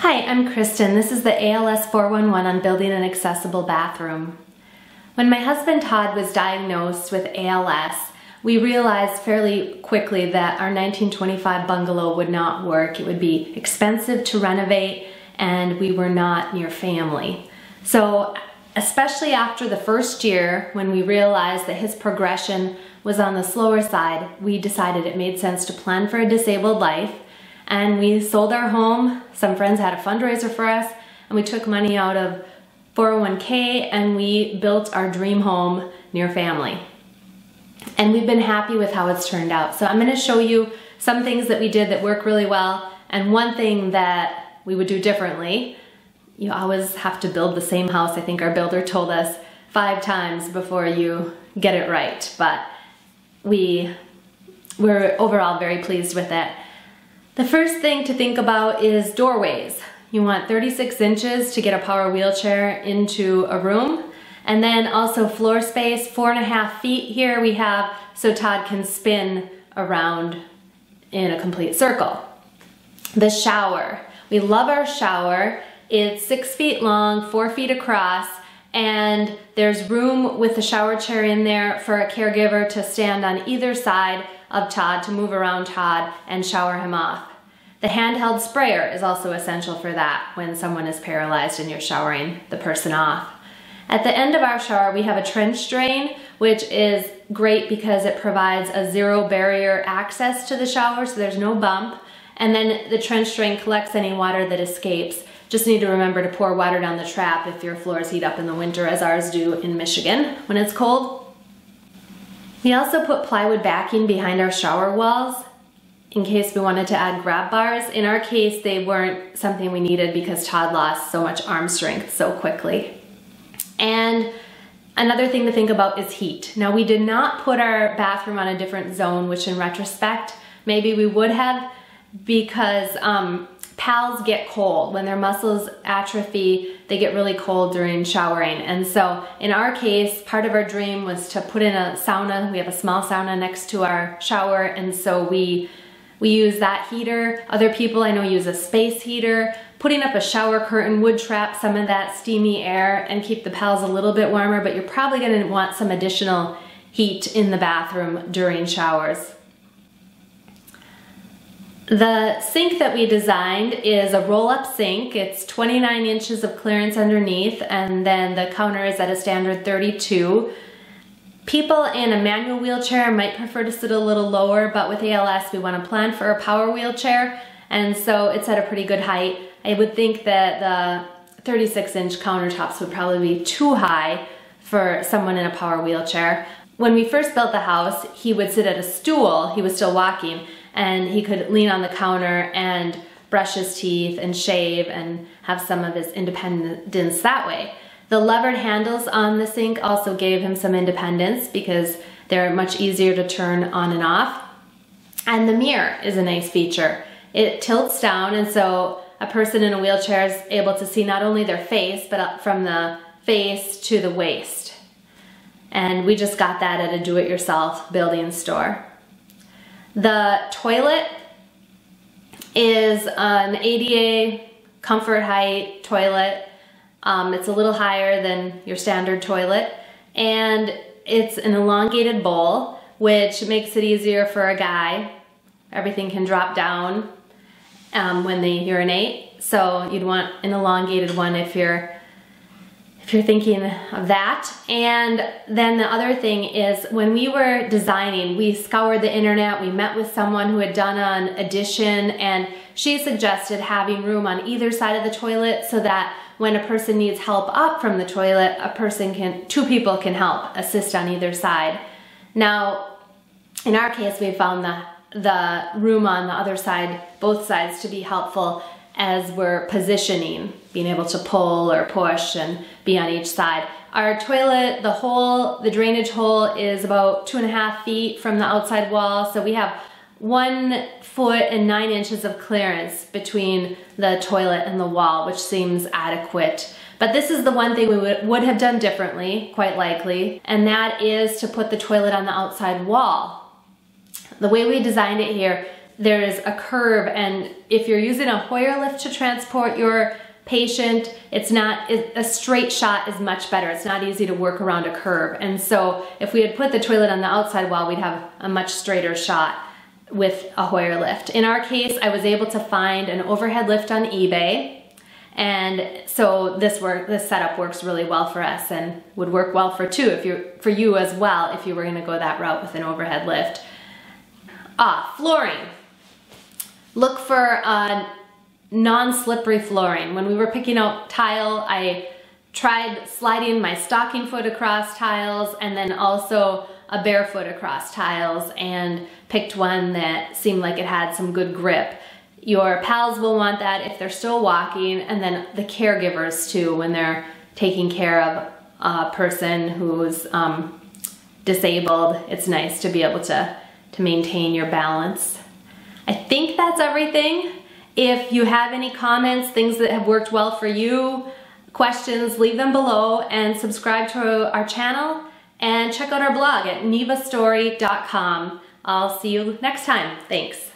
Hi, I'm Kristen. This is the ALS 411 on building an accessible bathroom. When my husband Todd was diagnosed with ALS, we realized fairly quickly that our 1925 bungalow would not work. It would be expensive to renovate and we were not near family. So especially after the first year, when we realized that his progression was on the slower side, we decided it made sense to plan for a disabled life. And we sold our home. Some friends had a fundraiser for us, and we took money out of 401k and we built our dream home near family. And we've been happy with how it's turned out. So I'm going to show you some things that we did that work really well, and one thing that we would do differently. You always have to build the same house. I think our builder told us 5 times before you get it right, but we're overall very pleased with it. The first thing to think about is doorways. You want 36 inches to get a power wheelchair into a room. And then also floor space, 4.5 feet here we have so Todd can spin around in a complete circle. The shower. We love our shower. It's 6 feet long, 4 feet across, and there's room with the shower chair in there for a caregiver to stand on either side of Todd, to move around Todd and shower him off. The handheld sprayer is also essential for that when someone is paralyzed and you're showering the person off. At the end of our shower, we have a trench drain, which is great because it provides a zero barrier access to the shower, so there's no bump. And then the trench drain collects any water that escapes. Just need to remember to pour water down the trap if your floors heat up in the winter, as ours do in Michigan when it's cold. We also put plywood backing behind our shower walls in case we wanted to add grab bars. In our case, they weren't something we needed because Todd lost so much arm strength so quickly. And another thing to think about is heat. Now, we did not put our bathroom on a different zone, which in retrospect, maybe we would have, because pals get cold. When their muscles atrophy, they get really cold during showering. And so in our case, part of our dream was to put in a sauna. We have a small sauna next to our shower, and so we use that heater. Other people I know use a space heater. Putting up a shower curtain would trap some of that steamy air and keep the pals a little bit warmer, but you're probably gonna want some additional heat in the bathroom during showers. The sink that we designed is a roll-up sink. It's 29 inches of clearance underneath, and then the counter is at a standard 32. People in a manual wheelchair might prefer to sit a little lower, but with ALS we want to plan for a power wheelchair, and so it's at a pretty good height. I would think that the 36-inch countertops would probably be too high for someone in a power wheelchair. When we first built the house, he would sit at a stool. He was still walking, and he could lean on the counter and brush his teeth and shave and have some of his independence that way. The levered handles on the sink also gave him some independence because they're much easier to turn on and off. And the mirror is a nice feature. It tilts down, and so a person in a wheelchair is able to see not only their face, but up from the face to the waist. And we just got that at a do-it-yourself building store. The toilet is an ADA comfort height toilet. It's a little higher than your standard toilet, and it's an elongated bowl, which makes it easier for a guy. Everything can drop down when they urinate, so you'd want an elongated one if you're thinking of that. And then the other thing is, when we were designing, we scoured the internet, we met with someone who had done an addition, and she suggested having room on either side of the toilet so that when a person needs help up from the toilet, two people can help assist on either side. Now, in our case, we found the room on the other side, both sides, to be helpful as we're positioning, being able to pull or push and be on each side. Our toilet, the drainage hole is about 2.5 feet from the outside wall, so we have 1 foot and 9 inches of clearance between the toilet and the wall, which seems adequate. But this is the one thing we would have done differently, quite likely, and that is to put the toilet on the outside wall. The way we designed it here, there is a curve, and if you're using a Hoyer lift to transport your patient, a straight shot is much better. It's not easy to work around a curve. And so if we had put the toilet on the outside wall, we'd have a much straighter shot with a Hoyer lift. In our case, I was able to find an overhead lift on eBay, and so this setup works really well for us and would work well for you as well if you were going to go that route with an overhead lift. Flooring. Look for non-slippery flooring. When we were picking out tile, I tried sliding my stocking foot across tiles and then also a barefoot across tiles, and picked one that seemed like it had some good grip. Your pals will want that if they're still walking, and then the caregivers too, when they're taking care of a person who's disabled. It's nice to be able to maintain your balance. I think that's everything. If you have any comments, things that have worked well for you, questions, leave them below, and subscribe to our channel, and check out our blog at nevastory.com. I'll see you next time. Thanks.